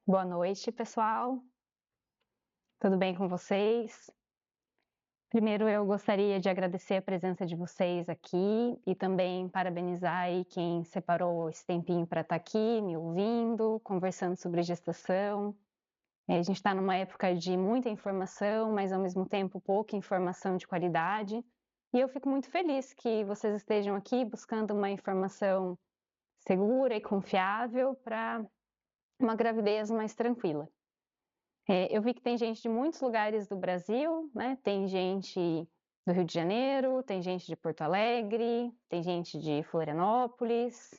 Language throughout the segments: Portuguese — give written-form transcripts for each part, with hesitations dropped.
Boa noite, pessoal. Tudo bem com vocês? Primeiro, eu gostaria de agradecer a presença de vocês aqui e também parabenizar aí quem separou esse tempinho para estar aqui, me ouvindo, conversando sobre gestação. A gente está numa época de muita informação, mas ao mesmo tempo pouca informação de qualidade. E eu fico muito feliz que vocês estejam aqui buscando uma informação segura e confiável para uma gravidez mais tranquila. Eu vi que tem gente de muitos lugares do Brasil, né? Tem gente do Rio de Janeiro, tem gente de Porto Alegre, tem gente de Florianópolis.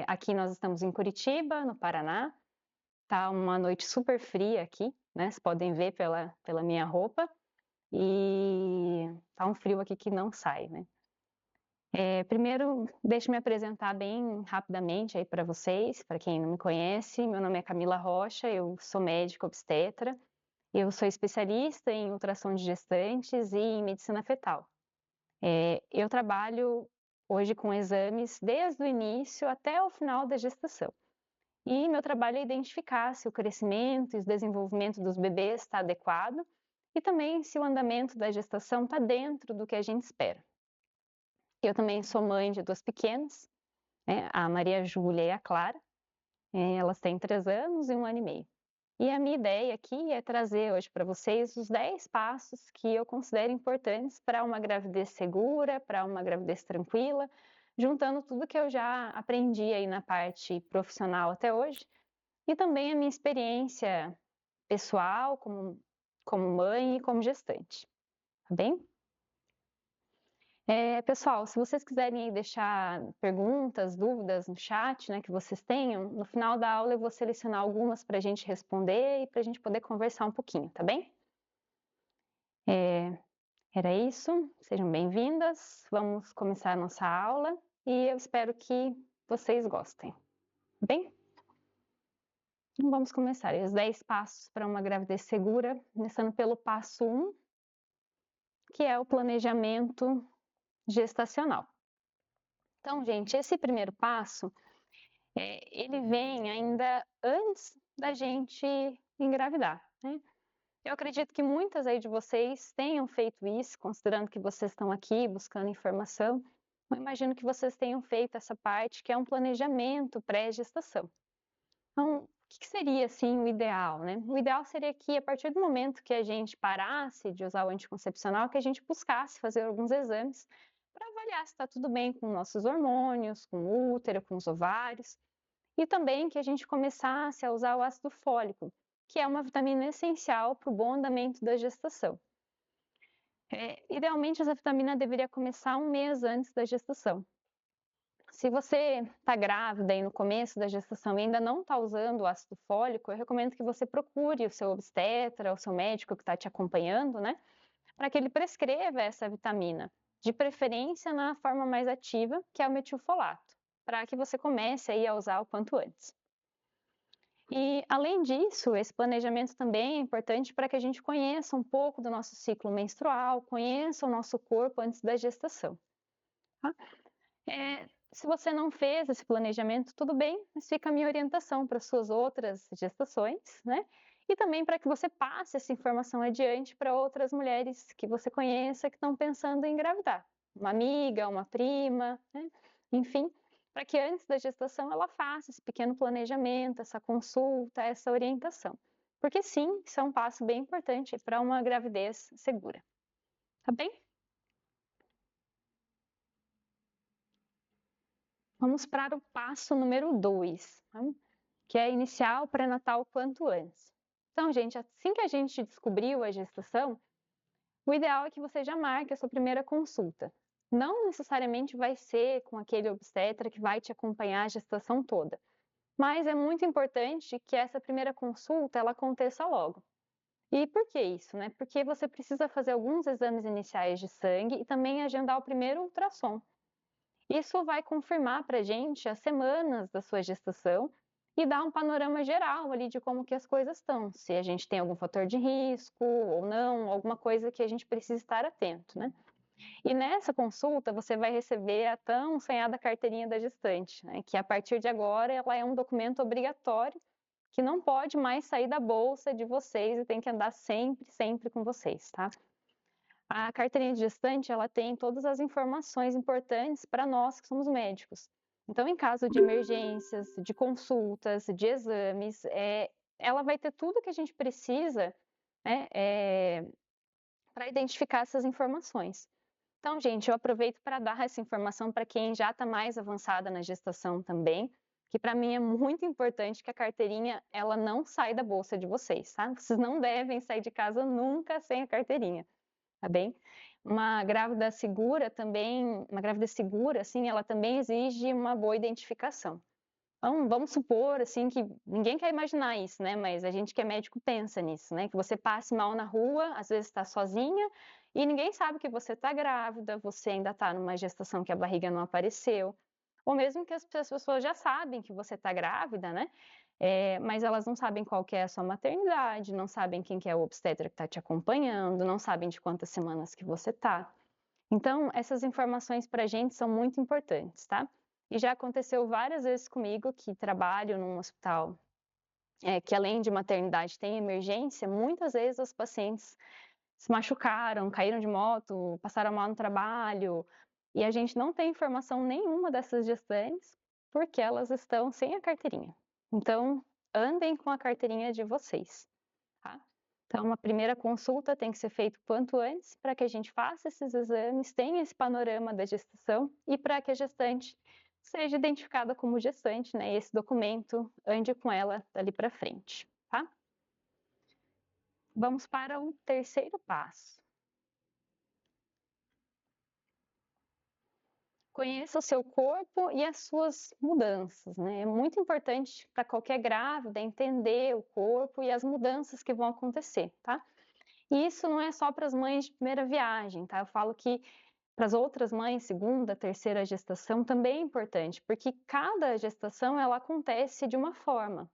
Aqui nós estamos em Curitiba, no Paraná. Tá uma noite super fria aqui, né? Vocês podem ver pela minha roupa. E tá um frio aqui que não sai, né? Primeiro, deixe-me apresentar bem rapidamente aí para vocês, para quem não me conhece. Meu nome é Camila Rocha, eu sou médica obstetra. Eu sou especialista em ultrassom de gestantes e em medicina fetal. Eu trabalho hoje com exames desde o início até o final da gestação. E meu trabalho é identificar se o crescimento e o desenvolvimento dos bebês está adequado e também se o andamento da gestação está dentro do que a gente espera. Eu também sou mãe de 2 pequenas, né, a Maria Júlia e a Clara. Elas têm 3 anos e 1 ano e meio. E a minha ideia aqui é trazer hoje para vocês os 10 passos que eu considero importantes para uma gravidez segura, para uma gravidez tranquila, juntando tudo que eu já aprendi aí na parte profissional até hoje e também a minha experiência pessoal como mãe e como gestante, tá bem? Pessoal, se vocês quiserem deixar perguntas, dúvidas no chat, né, que vocês tenham, no final da aula eu vou selecionar algumas para a gente responder e para a gente poder conversar um pouquinho, tá bem? Era isso, sejam bem-vindas, vamos começar a nossa aula e eu espero que vocês gostem, tá bem? Então vamos começar, os 10 passos para uma gravidez segura, começando pelo passo 1, que é o planejamento gestacional. Então, gente, esse primeiro passo, ele vem ainda antes da gente engravidar, né? Eu acredito que muitas aí de vocês tenham feito isso, considerando que vocês estão aqui buscando informação. Eu imagino que vocês tenham feito essa parte, que é um planejamento pré-gestação. Então, o que seria, assim, o ideal, né? O ideal seria que, a partir do momento que a gente parasse de usar o anticoncepcional, que a gente buscasse fazer alguns exames para avaliar se está tudo bem com nossos hormônios, com o útero, com os ovários, e também que a gente começasse a usar o ácido fólico, que é uma vitamina essencial para o bom andamento da gestação. Idealmente, essa vitamina deveria começar 1 mês antes da gestação. Se você está grávida e no começo da gestação e ainda não está usando o ácido fólico, eu recomendo que você procure o seu obstetra, o seu médico que está te acompanhando, né? Para que ele prescreva essa vitamina, de preferência na forma mais ativa, que é o metilfolato, para que você comece aí a usar o quanto antes. E, além disso, esse planejamento também é importante para que a gente conheça um pouco do nosso ciclo menstrual, conheça o nosso corpo antes da gestação. Tá? Se você não fez esse planejamento, tudo bem, mas fica a minha orientação para suas outras gestações, né? E também para que você passe essa informação adiante para outras mulheres que você conheça que estão pensando em engravidar. Uma amiga, uma prima, né? Enfim, para que antes da gestação ela faça esse pequeno planejamento, essa consulta, essa orientação. Porque sim, isso é um passo bem importante para uma gravidez segura. Tá bem? Vamos para o passo número 2, tá? Que é iniciar o pré-natal quanto antes. Então, gente, assim que a gente descobriu a gestação, o ideal é que você já marque a sua primeira consulta. Não necessariamente vai ser com aquele obstetra que vai te acompanhar a gestação toda, mas é muito importante que essa primeira consulta ela aconteça logo. E por que isso, né? Porque você precisa fazer alguns exames iniciais de sangue e também agendar o primeiro ultrassom. Isso vai confirmar para a gente as semanas da sua gestação e dar um panorama geral ali de como que as coisas estão, se a gente tem algum fator de risco ou não, alguma coisa que a gente precisa estar atento, né? E nessa consulta você vai receber a tão sonhada carteirinha da gestante, né? Que a partir de agora ela é um documento obrigatório que não pode mais sair da bolsa de vocês e tem que andar sempre, sempre com vocês, tá? A carteirinha de gestante, ela tem todas as informações importantes para nós que somos médicos. Então, em caso de emergências, de consultas, de exames, ela vai ter tudo que a gente precisa, né, para identificar essas informações. Então, gente, eu aproveito para dar essa informação para quem já está mais avançada na gestação também, que para mim é muito importante que a carteirinha ela não saia da bolsa de vocês, tá? Vocês não devem sair de casa nunca sem a carteirinha, tá bem? Uma grávida segura também, uma grávida segura, assim, ela também exige uma boa identificação. Então, vamos supor, assim, que ninguém quer imaginar isso, né? Mas a gente que é médico pensa nisso, né? Que você passe mal na rua, às vezes está sozinha e ninguém sabe que você está grávida, você ainda está numa gestação que a barriga não apareceu. Ou mesmo que as pessoas já sabem que você está grávida, né? Mas elas não sabem qual que é a sua maternidade, não sabem quem que é o obstetra que está te acompanhando, não sabem de quantas semanas que você está. Então, essas informações para a gente são muito importantes, tá? E já aconteceu várias vezes comigo que trabalho num hospital que além de maternidade tem emergência, muitas vezes os pacientes se machucaram, caíram de moto, passaram mal no trabalho, e a gente não tem informação nenhuma dessas gestantes porque elas estão sem a carteirinha. Então, andem com a carteirinha de vocês, tá? Então, uma primeira consulta tem que ser feita quanto antes para que a gente faça esses exames, tenha esse panorama da gestação e para que a gestante seja identificada como gestante, né? E esse documento ande com ela dali para frente, tá? Vamos para o terceiro passo. Conheça o seu corpo e as suas mudanças, né? É muito importante para qualquer grávida entender o corpo e as mudanças que vão acontecer, tá? E isso não é só para as mães de primeira viagem, tá? Eu falo que para as outras mães, segunda, terceira gestação também é importante, porque cada gestação ela acontece de uma forma.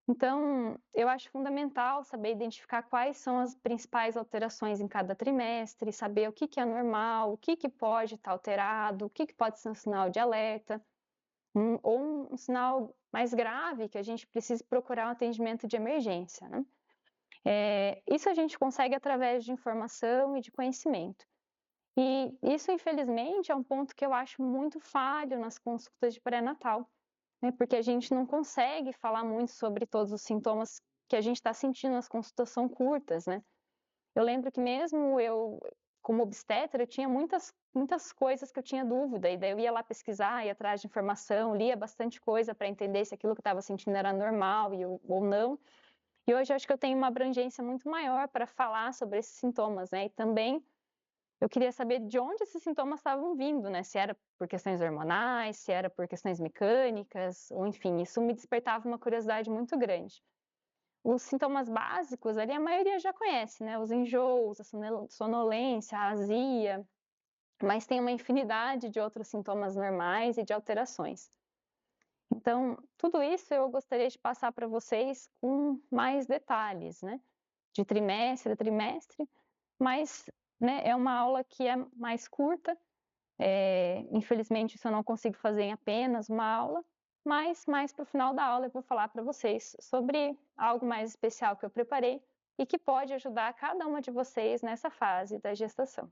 Então, eu acho fundamental saber identificar quais são as principais alterações em cada trimestre, saber o que é normal, o que pode estar alterado, o que pode ser um sinal de alerta, ou um sinal mais grave que a gente precisa procurar um atendimento de emergência, né? Isso a gente consegue através de informação e de conhecimento. E isso, infelizmente, é um ponto que eu acho muito falho nas consultas de pré-natal, né? Porque a gente não consegue falar muito sobre todos os sintomas que a gente está sentindo nas consultas são curtas, né? Eu lembro que mesmo eu, como obstetra, eu tinha muitas coisas que eu tinha dúvida, e daí eu ia lá pesquisar, ia atrás de informação, lia bastante coisa para entender se aquilo que eu estava sentindo era normal ou não. E hoje eu acho que eu tenho uma abrangência muito maior para falar sobre esses sintomas, né? E também eu queria saber de onde esses sintomas estavam vindo, né? Se era por questões hormonais, se era por questões mecânicas, ou enfim, isso me despertava uma curiosidade muito grande. Os sintomas básicos ali a maioria já conhece, né? Os enjoos, a sonolência, a azia, mas tem uma infinidade de outros sintomas normais e de alterações. Então, tudo isso eu gostaria de passar para vocês com mais detalhes, né? De trimestre a trimestre, mas né, é uma aula que é mais curta. Infelizmente, isso eu não consigo fazer em apenas uma aula, mas mais para o final da aula eu vou falar para vocês sobre algo mais especial que eu preparei e que pode ajudar cada uma de vocês nessa fase da gestação.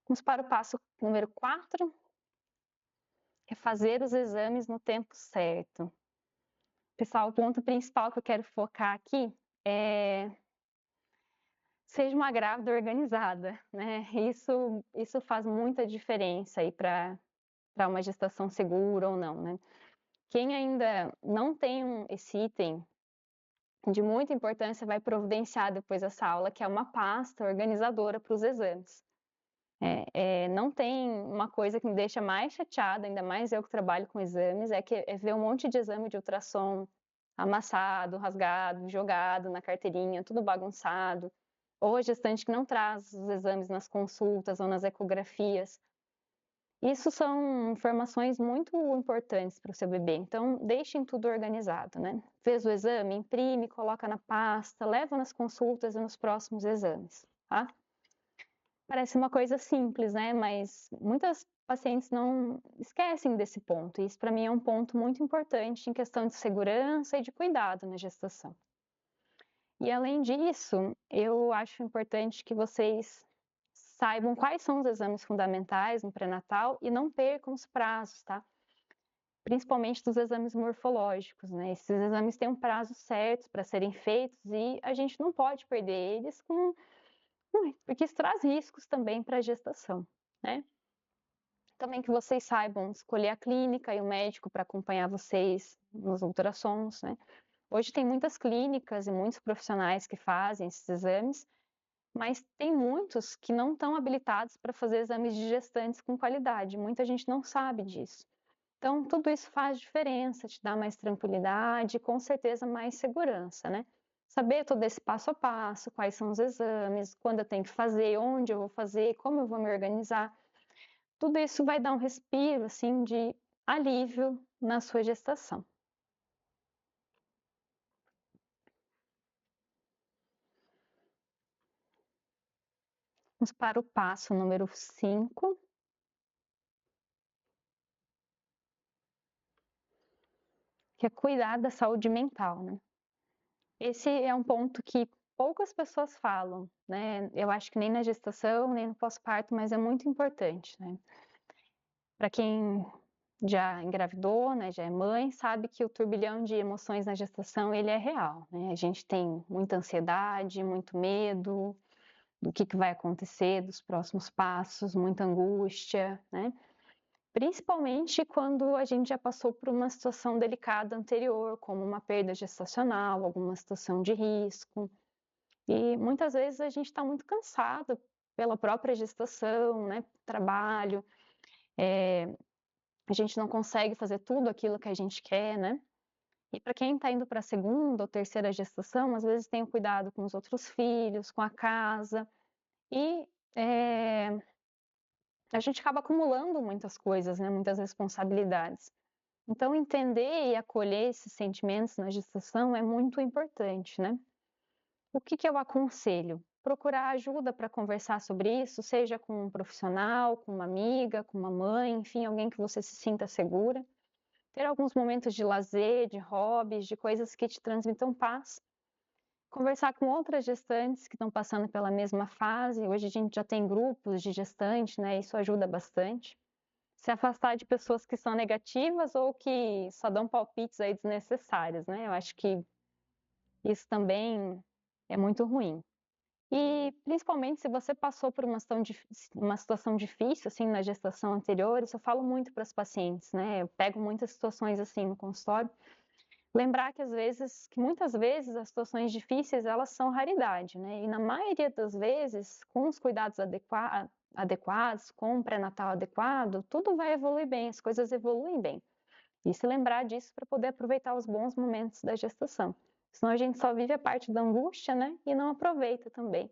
Vamos para o passo número 4, que é fazer os exames no tempo certo. Pessoal, o ponto principal que eu quero focar aqui é seja uma grávida organizada, né? Isso faz muita diferença aí para uma gestação segura ou não, né? Quem ainda não tem esse item de muita importância vai providenciar depois dessa aula, que é uma pasta organizadora para os exames. Não tem uma coisa que me deixa mais chateada, ainda mais eu que trabalho com exames, é ver um monte de exame de ultrassom amassado, rasgado, jogado na carteirinha, tudo bagunçado, ou a gestante que não traz os exames nas consultas ou nas ecografias. Isso são informações muito importantes para o seu bebê, então deixem tudo organizado, né? Fez o exame, imprime, coloca na pasta, leva nas consultas e nos próximos exames, tá? Parece uma coisa simples, né? Mas muitas pacientes não esquecem desse ponto, e isso para mim é um ponto muito importante em questão de segurança e de cuidado na gestação. E além disso, eu acho importante que vocês saibam quais são os exames fundamentais no pré-natal e não percam os prazos, tá? Principalmente dos exames morfológicos, né? Esses exames têm um prazo certo para serem feitos e a gente não pode perder eles porque isso traz riscos também para a gestação, né? Também que vocês saibam escolher a clínica e o médico para acompanhar vocês nos ultrassons, né? Hoje tem muitas clínicas e muitos profissionais que fazem esses exames, mas tem muitos que não estão habilitados para fazer exames de gestantes com qualidade. Muita gente não sabe disso. Então, tudo isso faz diferença, te dá mais tranquilidade e com certeza mais segurança, né? Saber todo esse passo a passo, quais são os exames, quando eu tenho que fazer, onde eu vou fazer, como eu vou me organizar. Tudo isso vai dar um respiro, assim, de alívio na sua gestação. Vamos para o passo número 5, que é cuidar da saúde mental, né? Esse é um ponto que poucas pessoas falam, né? Eu acho que nem na gestação, nem no pós-parto, mas é muito importante, né? Para quem já engravidou, né, já é mãe, sabe que o turbilhão de emoções na gestação, ele é real, né? A gente tem muita ansiedade, muito medo do que vai acontecer, dos próximos passos, muita angústia, né? Principalmente quando a gente já passou por uma situação delicada anterior, como uma perda gestacional, alguma situação de risco. E muitas vezes a gente está muito cansado pela própria gestação, né? Trabalho, a gente não consegue fazer tudo aquilo que a gente quer, né? E para quem está indo para a segunda ou terceira gestação, às vezes tem o cuidado com os outros filhos, com a casa, e a gente acaba acumulando muitas coisas, né? Muitas responsabilidades. Então, entender e acolher esses sentimentos na gestação é muito importante, né? O que eu aconselho? Procurar ajuda para conversar sobre isso, seja com um profissional, com uma amiga, com uma mãe, enfim, alguém que você se sinta segura. Ter alguns momentos de lazer, de hobbies, de coisas que te transmitam paz. Conversar com outras gestantes que estão passando pela mesma fase. Hoje a gente já tem grupos de gestantes, né? Isso ajuda bastante. Se afastar de pessoas que são negativas ou que só dão palpites aí desnecessários, né? Eu acho que isso também é muito ruim. E principalmente se você passou por uma situação difícil, assim, na gestação anterior, isso eu falo muito para as pacientes, né? Eu pego muitas situações assim no consultório. Lembrar que muitas vezes as situações difíceis, elas são raridade, né? E na maioria das vezes, com os cuidados adequados, com o pré-natal adequado, tudo vai evoluir bem, as coisas evoluem bem. E se lembrar disso para poder aproveitar os bons momentos da gestação. Senão a gente só vive a parte da angústia, né? E não aproveita também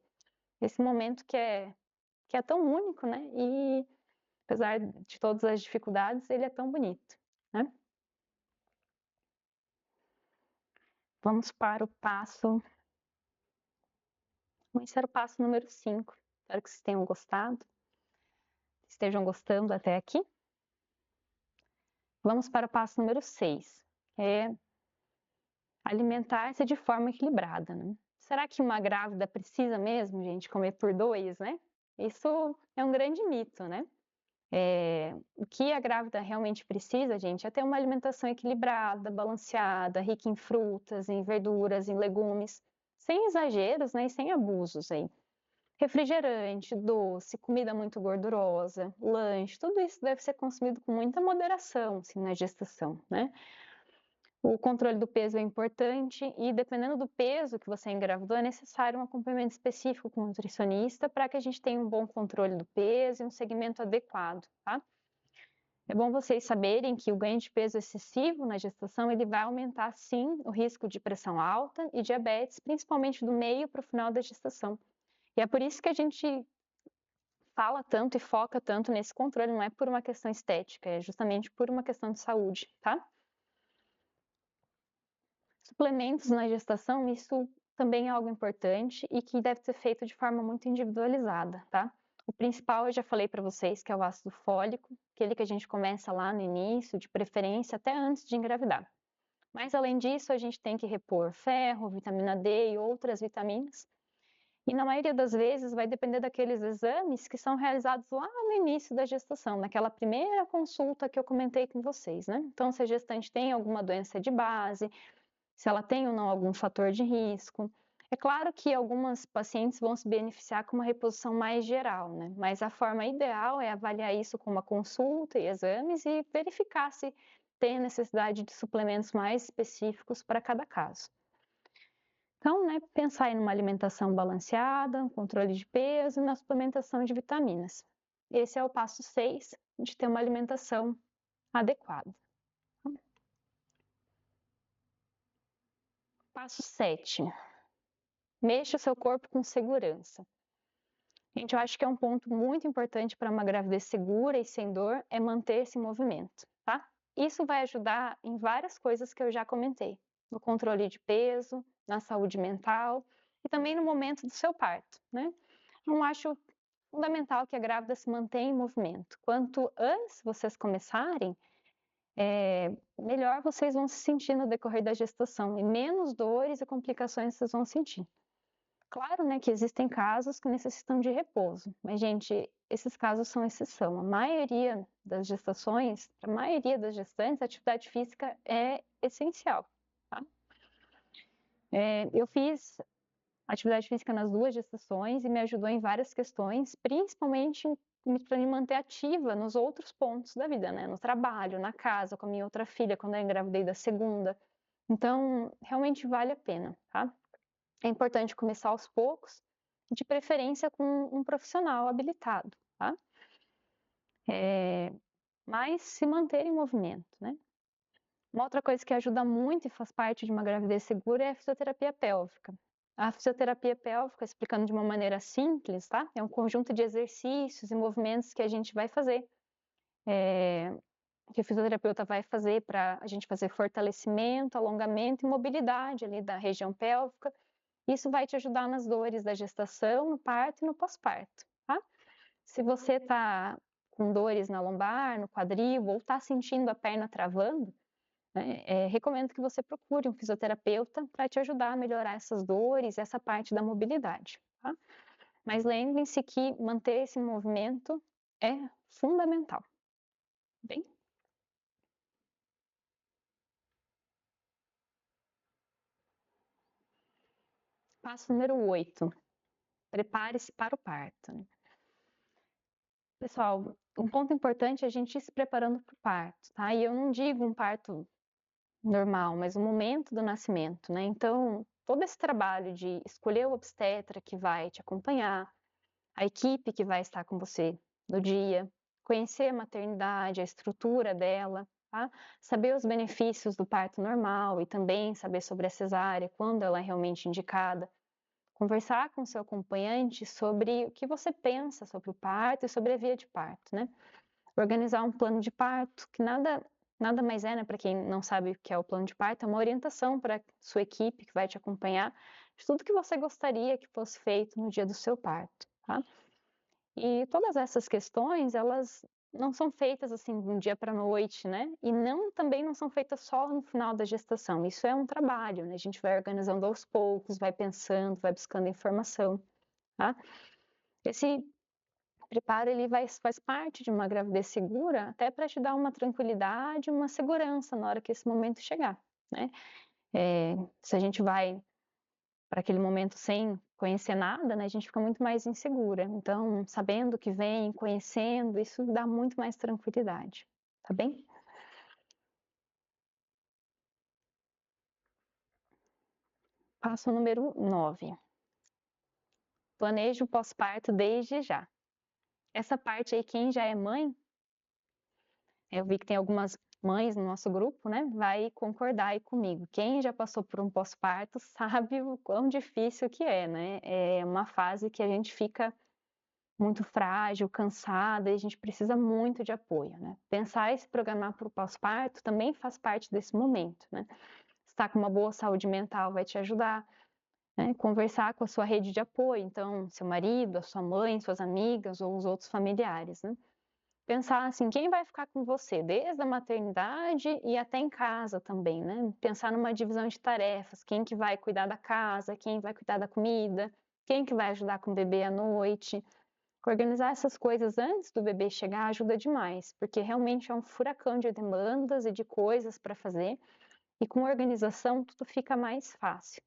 esse momento que é tão único, né? E apesar de todas as dificuldades, ele é tão bonito, né? Vamos para o passo. Esse era o passo número 5. Espero que vocês tenham gostado, estejam gostando até aqui. Vamos para o passo número 6, que é alimentar-se de forma equilibrada, né? Será que uma grávida precisa mesmo, gente, comer por 2, né? Isso é um grande mito, né? O que a grávida realmente precisa, gente, é ter uma alimentação equilibrada, balanceada, rica em frutas, em verduras, em legumes, sem exageros, né, e sem abusos aí. Refrigerante, doce, comida muito gordurosa, lanche, tudo isso deve ser consumido com muita moderação, assim, na gestação, né? O controle do peso é importante e, dependendo do peso que você engravidou, é necessário um acompanhamento específico com o nutricionista para que a gente tenha um bom controle do peso e um segmento adequado, tá? É bom vocês saberem que o ganho de peso excessivo na gestação, ele vai aumentar, sim, o risco de pressão alta e diabetes, principalmente do meio para o final da gestação. E é por isso que a gente fala tanto e foca tanto nesse controle, não é por uma questão estética, é justamente por uma questão de saúde, tá? Suplementos na gestação, isso também é algo importante e que deve ser feito de forma muito individualizada, tá? O principal eu já falei para vocês, que é o ácido fólico, aquele que a gente começa lá no início, de preferência até antes de engravidar. Mas além disso, a gente tem que repor ferro, vitamina D e outras vitaminas. E na maioria das vezes vai depender daqueles exames que são realizados lá no início da gestação, naquela primeira consulta que eu comentei com vocês, né? Então, se a gestante tem alguma doença de base, se ela tem ou não algum fator de risco. É claro que algumas pacientes vão se beneficiar com uma reposição mais geral, né? Mas a forma ideal é avaliar isso com uma consulta e exames e verificar se tem necessidade de suplementos mais específicos para cada caso. Então, né, pensar em uma alimentação balanceada, controle de peso e na suplementação de vitaminas. Esse é o passo 6 de ter uma alimentação adequada. Passo 7. Mexa o seu corpo com segurança. Gente, eu acho que é um ponto muito importante para uma gravidez segura e sem dor é manter-se em movimento, tá? Isso vai ajudar em várias coisas que eu já comentei, no controle de peso, na saúde mental e também no momento do seu parto, né? Eu acho fundamental que a grávida se mantenha em movimento. Quanto antes vocês começarem, melhor vocês vão se sentir no decorrer da gestação e menos dores e complicações vocês vão sentir. Claro, né, que existem casos que necessitam de repouso, mas, gente, esses casos são exceção. A maioria das gestações, para a maioria das gestantes, a atividade física é essencial, tá? Eu fiz atividade física nas 2 gestações e me ajudou em várias questões, principalmente para me manter ativa nos outros pontos da vida, né? No trabalho, na casa, com a minha outra filha, quando eu engravidei da segunda. Então, realmente vale a pena, tá? É importante começar aos poucos, de preferência com um profissional habilitado, tá? Mas se manter em movimento, né? Uma outra coisa que ajuda muito e faz parte de uma gravidez segura é a fisioterapia pélvica. A fisioterapia pélvica, explicando de uma maneira simples, tá? É um conjunto de exercícios e movimentos que a gente vai fazer, que o fisioterapeuta vai fazer para a gente fazer fortalecimento, alongamento e mobilidade ali da região pélvica. Isso vai te ajudar nas dores da gestação, no parto e no pós-parto, tá? Se você está com dores na lombar, no quadril, ou está sentindo a perna travando, né, recomendo que você procure um fisioterapeuta para te ajudar a melhorar essas dores, essa parte da mobilidade, tá? Mas lembrem-se que manter esse movimento é fundamental. Bem? Passo número 8. Prepare-se para o parto, né? Pessoal, um ponto importante é a gente ir se preparando para o parto, tá? E eu não digo um parto normal, mas o momento do nascimento, né? Então, todo esse trabalho de escolher o obstetra que vai te acompanhar, a equipe que vai estar com você no dia, conhecer a maternidade, a estrutura dela, tá? Saber os benefícios do parto normal e também saber sobre a cesárea, quando ela é realmente indicada. Conversar com seu acompanhante sobre o que você pensa sobre o parto e sobre a via de parto, né? Organizar um plano de parto, que nada mais é, né, para quem não sabe o que é o plano de parto, é uma orientação para sua equipe que vai te acompanhar de tudo que você gostaria que fosse feito no dia do seu parto, tá? E todas essas questões, elas não são feitas assim de um dia para a noite, né? E também não são feitas só no final da gestação. Isso é um trabalho, né? A gente vai organizando aos poucos, vai pensando, vai buscando informação, tá? Esse preparo ele faz parte de uma gravidez segura, até para te dar uma tranquilidade, uma segurança na hora que esse momento chegar, né? Se a gente vai para aquele momento sem conhecer nada, né, a gente fica muito mais insegura. Então, sabendo que vem, conhecendo, isso dá muito mais tranquilidade, tá bem? Passo número 9. Planeje o pós-parto desde já. Essa parte aí, quem já é mãe, eu vi que tem algumas mães no nosso grupo, né? Vai concordar aí comigo. Quem já passou por um pós-parto sabe o quão difícil que é, né? É uma fase que a gente fica muito frágil, cansada, e a gente precisa muito de apoio, né? Pensar e se programar para o pós-parto também faz parte desse momento, né? Estar com uma boa saúde mental vai te ajudar. né? Conversar com a sua rede de apoio, então, seu marido, a sua mãe, suas amigas ou os outros familiares, né? Pensar assim, quem vai ficar com você, desde a maternidade e até em casa também, né? Pensar numa divisão de tarefas, quem que vai cuidar da casa, quem vai cuidar da comida, quem que vai ajudar com o bebê à noite. Organizar essas coisas antes do bebê chegar ajuda demais, porque realmente é um furacão de demandas e de coisas para fazer, e com organização tudo fica mais fácil.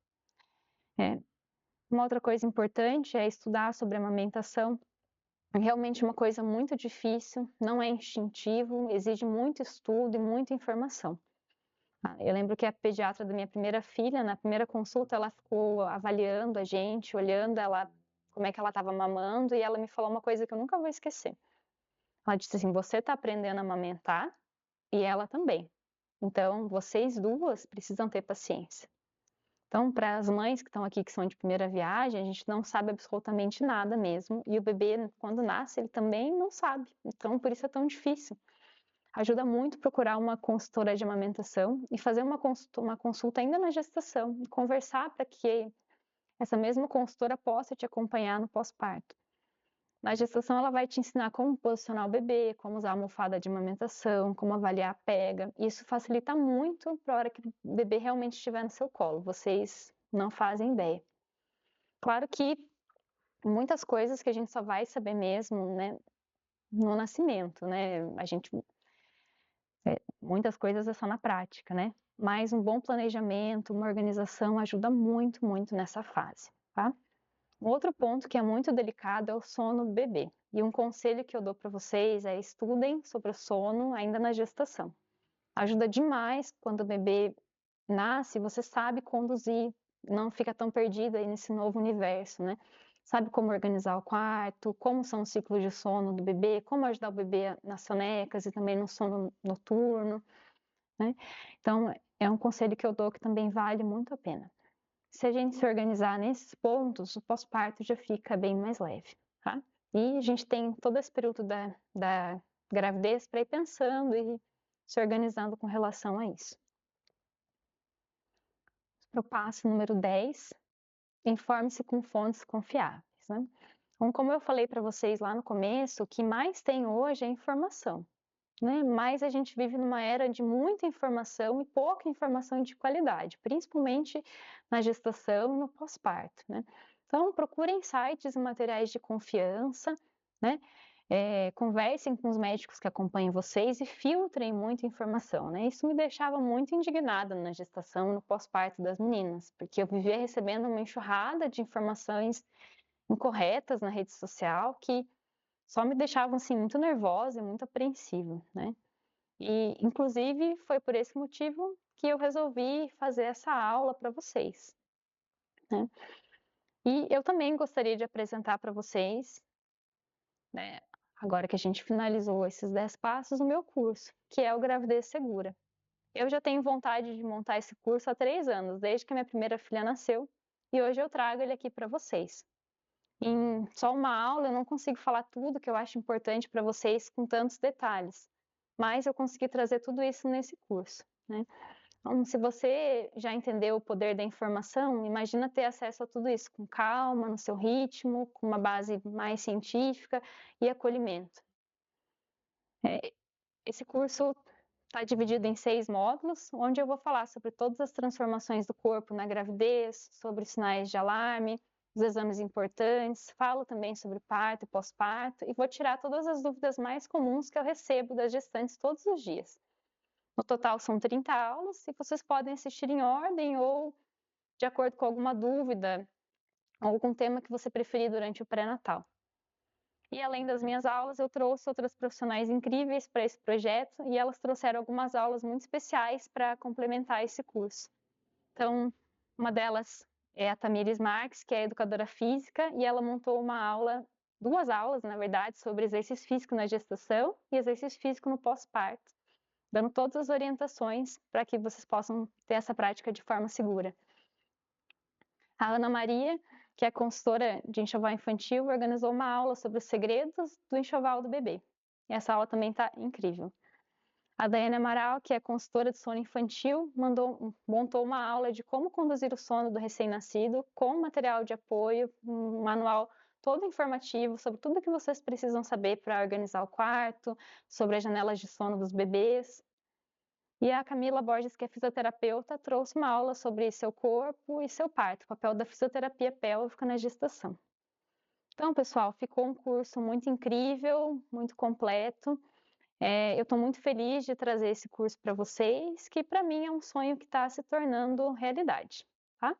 Uma outra coisa importante é estudar sobre amamentação. É realmente uma coisa muito difícil, não é instintivo, exige muito estudo e muita informação. Eu lembro que a pediatra da minha primeira filha, na primeira consulta, ela ficou avaliando a gente, olhando ela, como é que ela estava mamando, e ela me falou uma coisa que eu nunca vou esquecer. Ela disse assim: você está aprendendo a amamentar e ela também. Então, vocês duas precisam ter paciência. Então, para as mães que estão aqui, que são de primeira viagem, a gente não sabe absolutamente nada mesmo. E o bebê, quando nasce, ele também não sabe. Então, por isso é tão difícil. Ajuda muito procurar uma consultora de amamentação e fazer uma consulta ainda na gestação. E conversar para que essa mesma consultora possa te acompanhar no pós-parto. Na gestação, ela vai te ensinar como posicionar o bebê, como usar a almofada de amamentação, como avaliar a pega. Isso facilita muito para a hora que o bebê realmente estiver no seu colo. Vocês não fazem ideia. Claro que muitas coisas que a gente só vai saber mesmo, né, no nascimento, né? Muitas coisas é só na prática, né? Mas um bom planejamento, uma organização ajuda muito, muito nessa fase, tá? Outro ponto que é muito delicado é o sono do bebê. E um conselho que eu dou para vocês é estudem sobre o sono ainda na gestação. Ajuda demais quando o bebê nasce, você sabe conduzir, não fica tão perdido aí nesse novo universo, né? Sabe como organizar o quarto, como são os ciclos de sono do bebê, como ajudar o bebê nas sonecas e também no sono noturno, né? Então, é um conselho que eu dou que também vale muito a pena. Se a gente se organizar nesses pontos, o pós-parto já fica bem mais leve, tá? E a gente tem todo esse período da gravidez para ir pensando e se organizando com relação a isso. O passo número 10, informe-se com fontes confiáveis, né? Então, como eu falei para vocês lá no começo, o que mais tem hoje é informação, né? Mas a gente vive numa era de muita informação e pouca informação de qualidade, principalmente na gestação e no pós-parto, né? Então, procurem sites e materiais de confiança, né? Conversem com os médicos que acompanham vocês e filtrem muita informação, né? Isso me deixava muito indignada na gestação e no pós-parto das meninas, porque eu vivia recebendo uma enxurrada de informações incorretas na rede social que só me deixavam assim muito nervosa e muito apreensiva, né? E inclusive foi por esse motivo que eu resolvi fazer essa aula para vocês, né? E eu também gostaria de apresentar para vocês, né, agora que a gente finalizou esses 10 passos, o meu curso, que é o Gravidez Segura. Eu já tenho vontade de montar esse curso há 3 anos, desde que a minha primeira filha nasceu, e hoje eu trago ele aqui para vocês. Em só uma aula eu não consigo falar tudo que eu acho importante para vocês com tantos detalhes, mas eu consegui trazer tudo isso nesse curso, né? Então, se você já entendeu o poder da informação, imagina ter acesso a tudo isso com calma, no seu ritmo, com uma base mais científica e acolhimento. Esse curso está dividido em 6 módulos, onde eu vou falar sobre todas as transformações do corpo na gravidez, sobre os sinais de alarme, os exames importantes, falo também sobre parto e pós-parto e vou tirar todas as dúvidas mais comuns que eu recebo das gestantes todos os dias. No total são 30 aulas e vocês podem assistir em ordem ou de acordo com alguma dúvida, algum tema que você preferir durante o pré-natal. E além das minhas aulas, eu trouxe outras profissionais incríveis para esse projeto e elas trouxeram algumas aulas muito especiais para complementar esse curso. Então, uma delas é a Tamires Marques, que é educadora física, e ela montou uma aula, 2 aulas, na verdade, sobre exercício físico na gestação e exercício físico no pós-parto, dando todas as orientações para que vocês possam ter essa prática de forma segura. A Ana Maria, que é consultora de enxoval infantil, organizou uma aula sobre os segredos do enxoval do bebê. E essa aula também está incrível. A Daiane Amaral, que é consultora de sono infantil, montou uma aula de como conduzir o sono do recém-nascido com material de apoio, um manual todo informativo sobre tudo que vocês precisam saber para organizar o quarto, sobre as janelas de sono dos bebês. E a Camila Borges, que é fisioterapeuta, trouxe uma aula sobre seu corpo e seu parto, o papel da fisioterapia pélvica na gestação. Então, pessoal, ficou um curso muito incrível, muito completo. Eu estou muito feliz de trazer esse curso para vocês, que para mim é um sonho que está se tornando realidade, tá?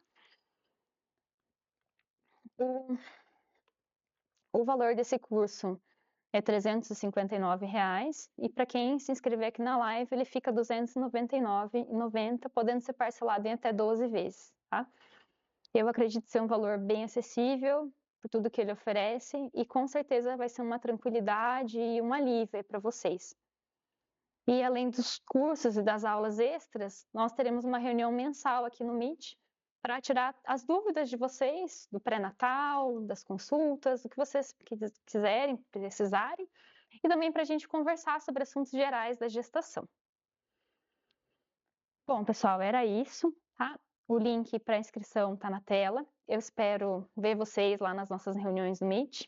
O valor desse curso é R$ 359 e para quem se inscrever aqui na live, ele fica R$ 299,90, podendo ser parcelado em até 12 vezes, tá? Eu acredito ser um valor bem acessível por tudo que ele oferece e com certeza vai ser uma tranquilidade e um alívio para vocês. E além dos cursos e das aulas extras, nós teremos uma reunião mensal aqui no Meet para tirar as dúvidas de vocês do pré-natal, das consultas, o que vocês quiserem, precisarem, e também para a gente conversar sobre assuntos gerais da gestação. Bom, pessoal, era isso, tá? O link para inscrição está na tela. Eu espero ver vocês lá nas nossas reuniões do Meet.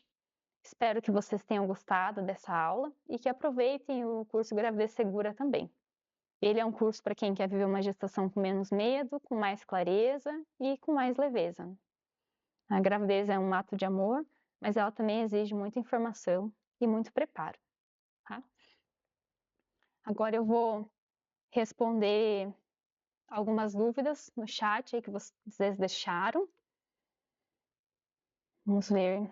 Espero que vocês tenham gostado dessa aula e que aproveitem o curso Gravidez Segura também. Ele é um curso para quem quer viver uma gestação com menos medo, com mais clareza e com mais leveza. A gravidez é um ato de amor, mas ela também exige muita informação e muito preparo, tá? Agora eu vou responder algumas dúvidas no chat aí que vocês deixaram. Vamos ver.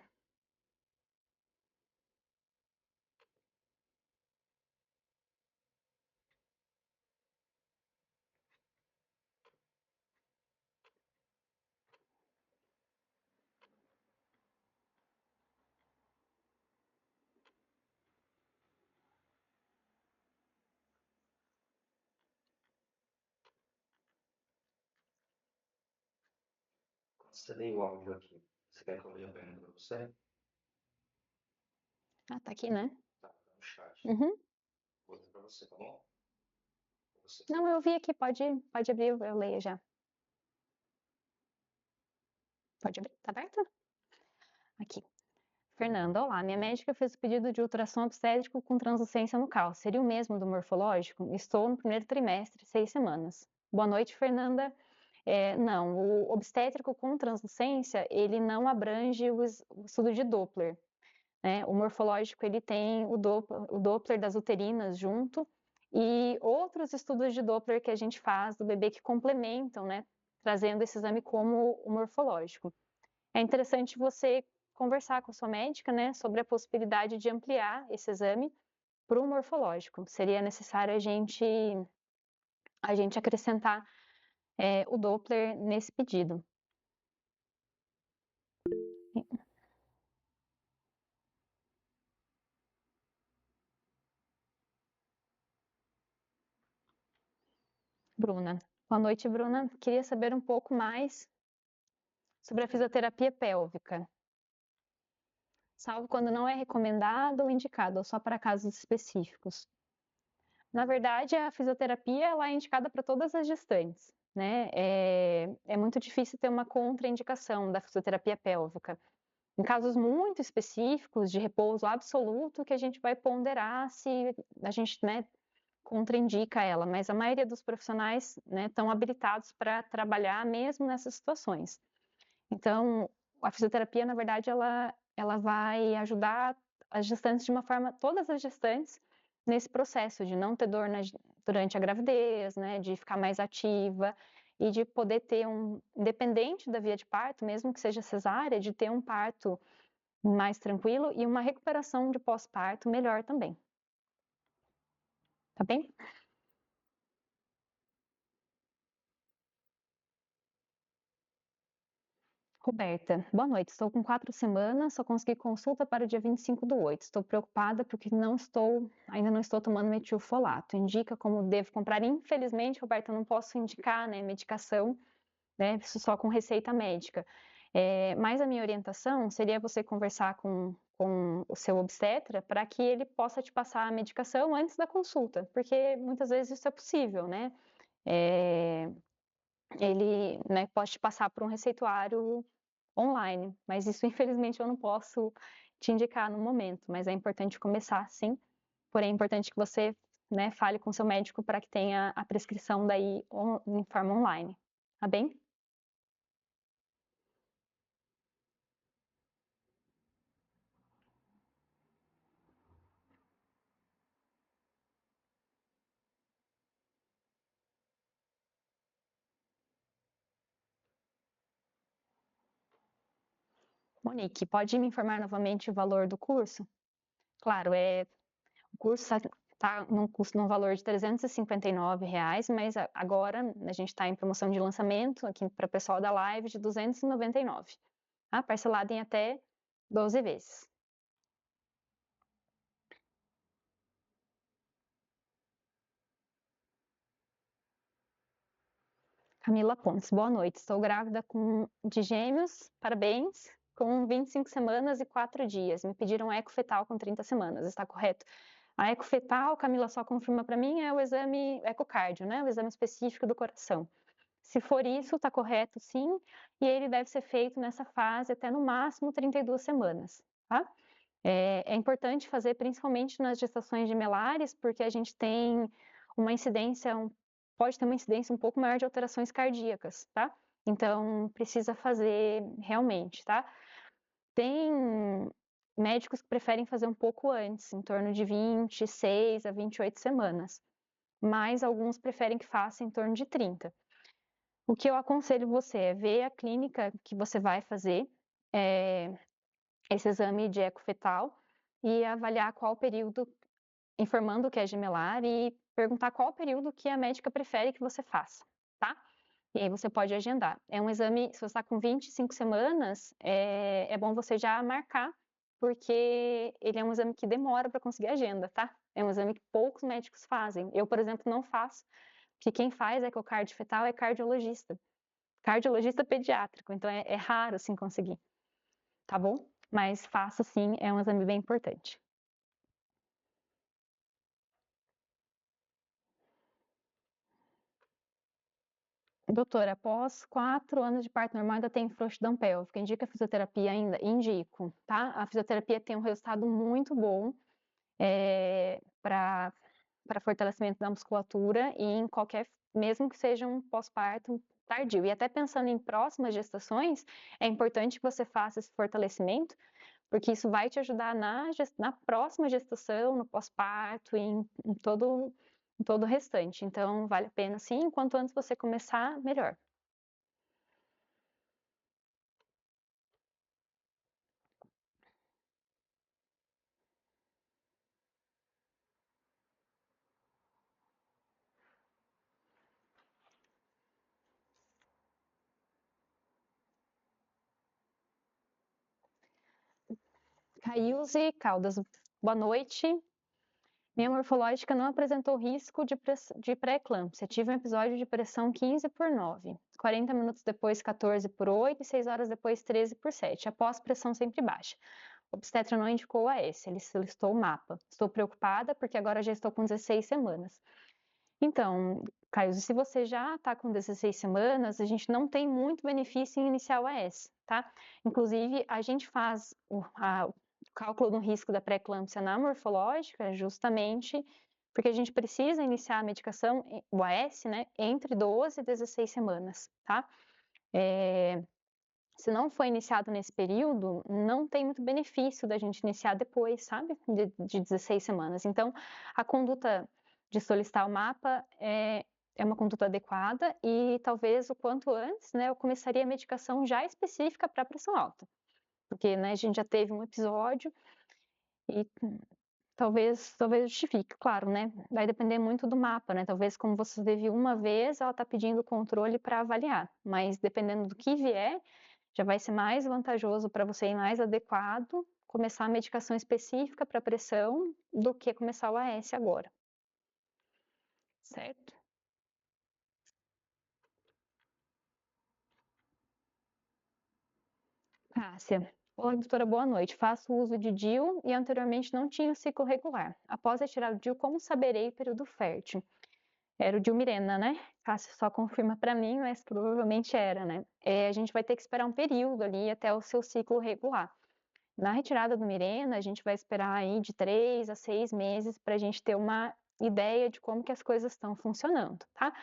Cancelei o áudio aqui. Você quer que eu leia a pergunta para você? Ah, tá aqui, né? Tá no chat. Uhum. Vou ler para você, tá bom? Você... Não, eu vi aqui, pode abrir, eu leio já. Pode abrir, tá aberto? Aqui. Fernanda, olá, minha médica fez o pedido de ultrassom obstétrico com translucência no cálcio. Seria o mesmo do morfológico? Estou no primeiro trimestre, 6 semanas. Boa noite, Fernanda. Não, o obstétrico com translucência, ele não abrange o estudo de Doppler, né? O morfológico, ele tem o Doppler das uterinas junto e outros estudos de Doppler que a gente faz do bebê que complementam, né? Trazendo esse exame como o morfológico. É interessante você conversar com a sua médica, né, sobre a possibilidade de ampliar esse exame para o morfológico. Seria necessário a gente acrescentar o Doppler nesse pedido. Bruna. Boa noite, Bruna. Queria saber um pouco mais sobre a fisioterapia pélvica. Salvo quando não é recomendado ou indicado, ou só para casos específicos. Na verdade, a fisioterapia ela é indicada para todas as gestantes, né? É muito difícil ter uma contraindicação da fisioterapia pélvica. Em casos muito específicos, de repouso absoluto, que a gente vai ponderar se a gente, né, contraindica ela, mas a maioria dos profissionais, né, estão habilitados para trabalhar mesmo nessas situações. Então, a fisioterapia, na verdade, ela vai ajudar as gestantes de uma forma, todas as gestantes, nesse processo de não ter dor durante a gravidez, né, de ficar mais ativa e de poder ter independente da via de parto, mesmo que seja cesárea, de ter um parto mais tranquilo e uma recuperação de pós-parto melhor também. Tá bem? Roberta, boa noite. Estou com 4 semanas, só consegui consulta para o dia 25/8. Estou preocupada porque ainda não estou tomando metilfolato. Indica como devo comprar? Infelizmente, Roberta, eu não posso indicar, né, medicação, né, isso só com receita médica. Mas a minha orientação seria você conversar com o seu obstetra para que ele possa te passar a medicação antes da consulta, porque muitas vezes isso é possível, né? Ele, né, pode te passar por um receituário online, mas isso infelizmente eu não posso te indicar no momento, mas é importante começar sim, porém é importante que você, né, fale com seu médico para que tenha a prescrição daí em forma online, tá bem? Monique, pode me informar novamente o valor do curso? Claro, o curso está num valor de R$ 359, mas agora a gente está em promoção de lançamento aqui para o pessoal da live de 299, tá? Parcelado em até 12 vezes. Camila Pontes, boa noite. Estou grávida de gêmeos, parabéns, com 25 semanas e 4 dias. Me pediram eco fetal com 30 semanas, está correto? A eco fetal, Camila só confirma para mim, é o exame ecocardio, né? O exame específico do coração. Se for isso, está correto sim, e ele deve ser feito nessa fase até no máximo 32 semanas, tá? É importante fazer principalmente nas gestações gemelares, porque a gente tem uma incidência, pode ter uma incidência um pouco maior de alterações cardíacas, tá? Então, precisa fazer realmente, tá? Tem médicos que preferem fazer um pouco antes, em torno de 26 a 28 semanas, mas alguns preferem que faça em torno de 30. O que eu aconselho você é ver a clínica que você vai fazer esse exame de eco fetal e avaliar qual período, informando que é gemelar e perguntar qual período que a médica prefere que você faça, tá? E aí você pode agendar. É um exame, se você está com 25 semanas, é bom você já marcar, porque ele é um exame que demora para conseguir agenda, tá? É um exame que poucos médicos fazem. Eu, por exemplo, não faço, porque quem faz ecocardio fetal é cardiologista pediátrico, então é raro assim conseguir, tá bom? Mas faça sim, é um exame bem importante. Doutora, após 4 anos de parto normal ainda tem frouxidão pélvica, indica fisioterapia ainda? Indico, tá? A fisioterapia tem um resultado muito bom para fortalecimento da musculatura e em qualquer, mesmo que seja um pós-parto tardio. E até pensando em próximas gestações, é importante que você faça esse fortalecimento, porque isso vai te ajudar na próxima gestação, no pós-parto, em todo o restante. Então, vale a pena sim, quanto antes você começar, melhor. Cailze Caldas, boa noite. Minha morfológica não apresentou risco de pré-eclâmpsia. Tive um episódio de pressão 15/9. 40 minutos depois, 14/8 e 6 horas depois, 13/7. Após pressão sempre baixa. O obstetra não indicou o AS, ele solicitou o mapa. Estou preocupada porque agora já estou com 16 semanas. Então, Caio, se você já está com 16 semanas, a gente não tem muito benefício em iniciar o AS, tá? Inclusive, a gente faz o cálculo do risco da pré-eclâmpsia na morfológica justamente porque a gente precisa iniciar a medicação, o AS, né, entre 12 e 16 semanas, tá? Se não for iniciado nesse período, não tem muito benefício da gente iniciar depois, sabe? De 16 semanas. Então, a conduta de solicitar o mapa é uma conduta adequada e talvez o quanto antes, né, eu começaria a medicação já específica para pressão alta. Porque, né, a gente já teve um episódio e talvez justifique, claro, né? Vai depender muito do mapa, né? Talvez como você teve uma vez, ela está pedindo controle para avaliar, mas dependendo do que vier, já vai ser mais vantajoso para você e mais adequado começar a medicação específica para pressão do que começar o AS agora. Certo? Cássia. Olá, doutora, boa noite. Faço uso de DIU e anteriormente não tinha ciclo regular. Após retirar o DIU, como saberei o período fértil? Era o DIU Mirena, né? Cássia só confirma para mim, mas provavelmente era, né? A gente vai ter que esperar um período ali até o seu ciclo regular. Na retirada do Mirena, a gente vai esperar aí de 3 a 6 meses para a gente ter uma ideia de como que as coisas estão funcionando, tá?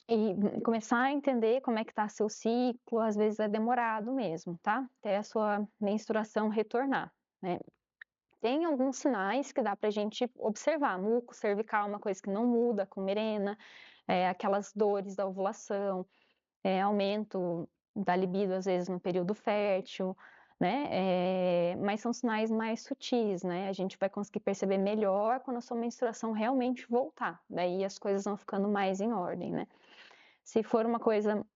E começar a entender como é que está seu ciclo, às vezes é demorado mesmo, tá? Até a sua menstruação retornar, né? Tem alguns sinais que dá pra gente observar. Muco cervical é uma coisa que não muda com Mirena, aquelas dores da ovulação, aumento da libido às vezes no período fértil, né? Mas são sinais mais sutis, né? A gente vai conseguir perceber melhor quando a sua menstruação realmente voltar. Daí as coisas vão ficando mais em ordem, né? Se for uma coisa,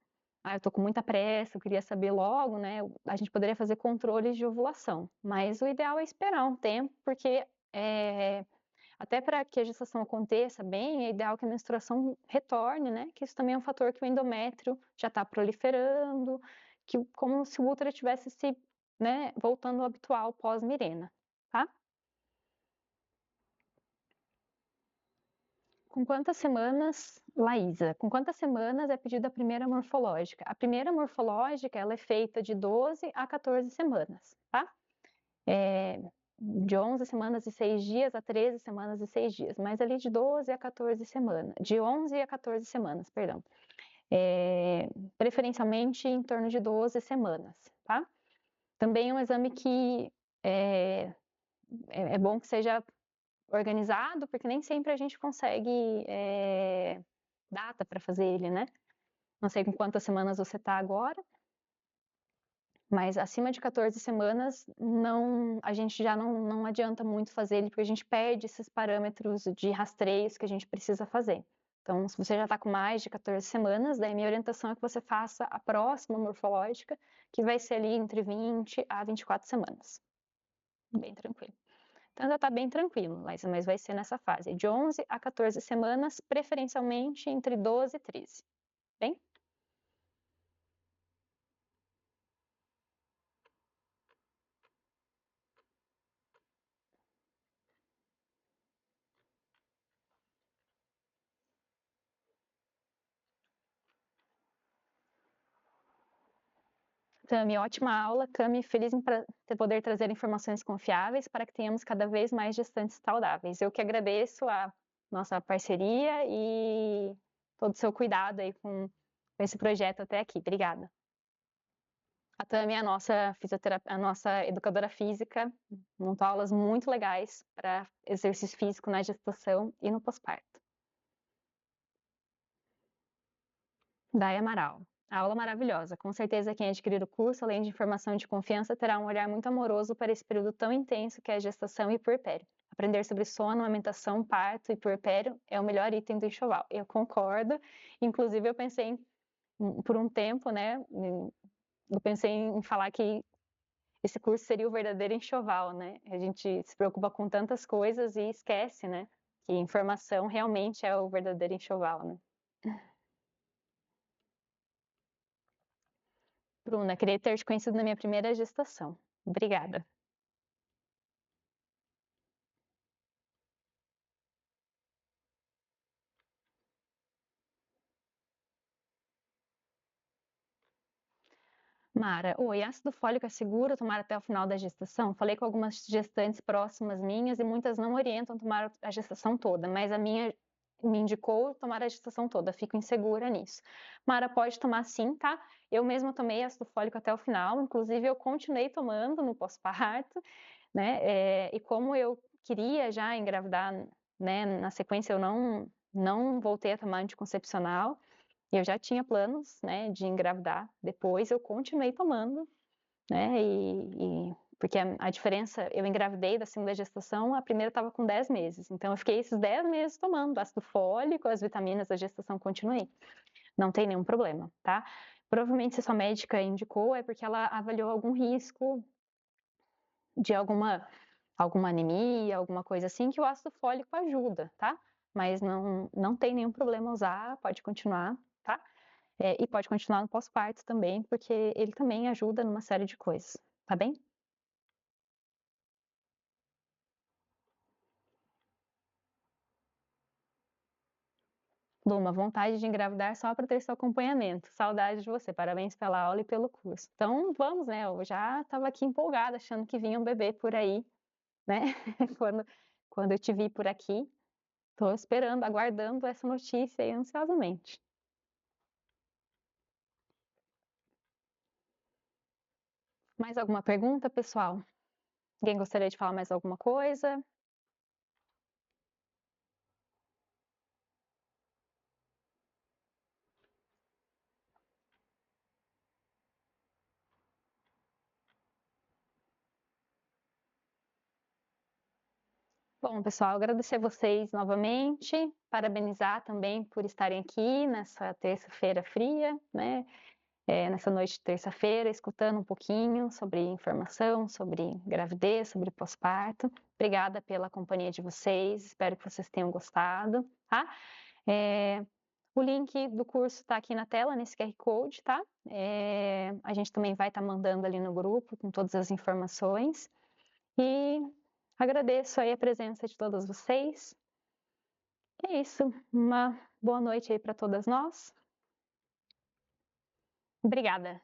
eu tô com muita pressa, eu queria saber logo, né? A gente poderia fazer controles de ovulação, mas o ideal é esperar um tempo, porque até para que a gestação aconteça bem, é ideal que a menstruação retorne, né? Que isso também é um fator que o endométrio já está proliferando, que como se o útero tivesse se, né, voltando ao habitual pós-Mirena, tá? Com quantas semanas, Laísa, com quantas semanas é pedida a primeira morfológica? A primeira morfológica, ela é feita de 12 a 14 semanas, tá? De 11 semanas e 6 dias a 13 semanas e 6 dias, mas ali de 12 a 14 semanas, de 11 a 14 semanas, perdão. Preferencialmente em torno de 12 semanas, tá? Também é um exame que é bom que seja organizado, porque nem sempre a gente consegue data para fazer ele, né? Não sei com quantas semanas você está agora, mas acima de 14 semanas, a gente já não adianta muito fazer ele, porque a gente perde esses parâmetros de rastreios que a gente precisa fazer. Então, se você já está com mais de 14 semanas, daí minha orientação é que você faça a próxima morfológica, que vai ser ali entre 20 a 24 semanas. Bem tranquilo. Então, já está bem tranquilo, mas vai ser nessa fase, de 11 a 14 semanas, preferencialmente entre 12 e 13. Bem? Cami, ótima aula. Cami, feliz em poder trazer informações confiáveis para que tenhamos cada vez mais gestantes saudáveis. Eu que agradeço a nossa parceria e todo o seu cuidado aí com esse projeto até aqui. Obrigada. A Tami é a nossa a nossa educadora física, montou aulas muito legais para exercício físico na gestação e no pós-parto. Dai Amaral. A aula maravilhosa. Com certeza quem adquirir o curso, além de informação de confiança, terá um olhar muito amoroso para esse período tão intenso que é a gestação e puerpério. Aprender sobre sono, amamentação, parto e puerpério é o melhor item do enxoval. Eu concordo. Inclusive, eu pensei por um tempo, né? Eu pensei em falar que esse curso seria o verdadeiro enxoval, né? A gente se preocupa com tantas coisas e esquece, né? Que informação realmente é o verdadeiro enxoval, né? Bruna, queria ter te conhecido na minha primeira gestação. Obrigada. Mara, oi, ácido fólico é seguro tomar até o final da gestação? Falei com algumas gestantes próximas minhas e muitas não orientam tomar a gestação toda, mas a minha me indicou tomar a gestação toda, fico insegura nisso. Mara, pode tomar sim, tá? Eu mesma tomei ácido fólico até o final, inclusive eu continuei tomando no pós-parto, né? E como eu queria já engravidar, né? Na sequência eu não voltei a tomar anticoncepcional. Eu já tinha planos, né, de engravidar. Depois eu continuei tomando, né, porque a diferença, eu engravidei da segunda gestação, a primeira estava com 10 meses. Então eu fiquei esses 10 meses tomando ácido fólico, as vitaminas da gestação continuei. Não tem nenhum problema, tá? Provavelmente se a sua médica indicou é porque ela avaliou algum risco de alguma anemia, alguma coisa assim, que o ácido fólico ajuda, tá? Mas não tem nenhum problema usar, pode continuar, tá? E pode continuar no pós-parto também, porque ele também ajuda numa série de coisas, tá bem? Luma, vontade de engravidar só para ter seu acompanhamento. Saudade de você, parabéns pela aula e pelo curso. Então vamos, né? Eu já estava aqui empolgada, achando que vinha um bebê por aí, né? Quando eu te vi por aqui, estou esperando, aguardando essa notícia aí ansiosamente. Mais alguma pergunta, pessoal? Alguém gostaria de falar mais alguma coisa? Bom, pessoal, agradecer vocês novamente, parabenizar também por estarem aqui nessa terça-feira fria, né? Nessa noite de terça-feira, escutando um pouquinho sobre informação, sobre gravidez, sobre pós-parto. Obrigada pela companhia de vocês, espero que vocês tenham gostado, tá? O link do curso está aqui na tela, nesse QR Code, tá? A gente também vai estar mandando ali no grupo com todas as informações. E agradeço aí a presença de todos vocês. É isso, uma boa noite aí para todas nós. Obrigada.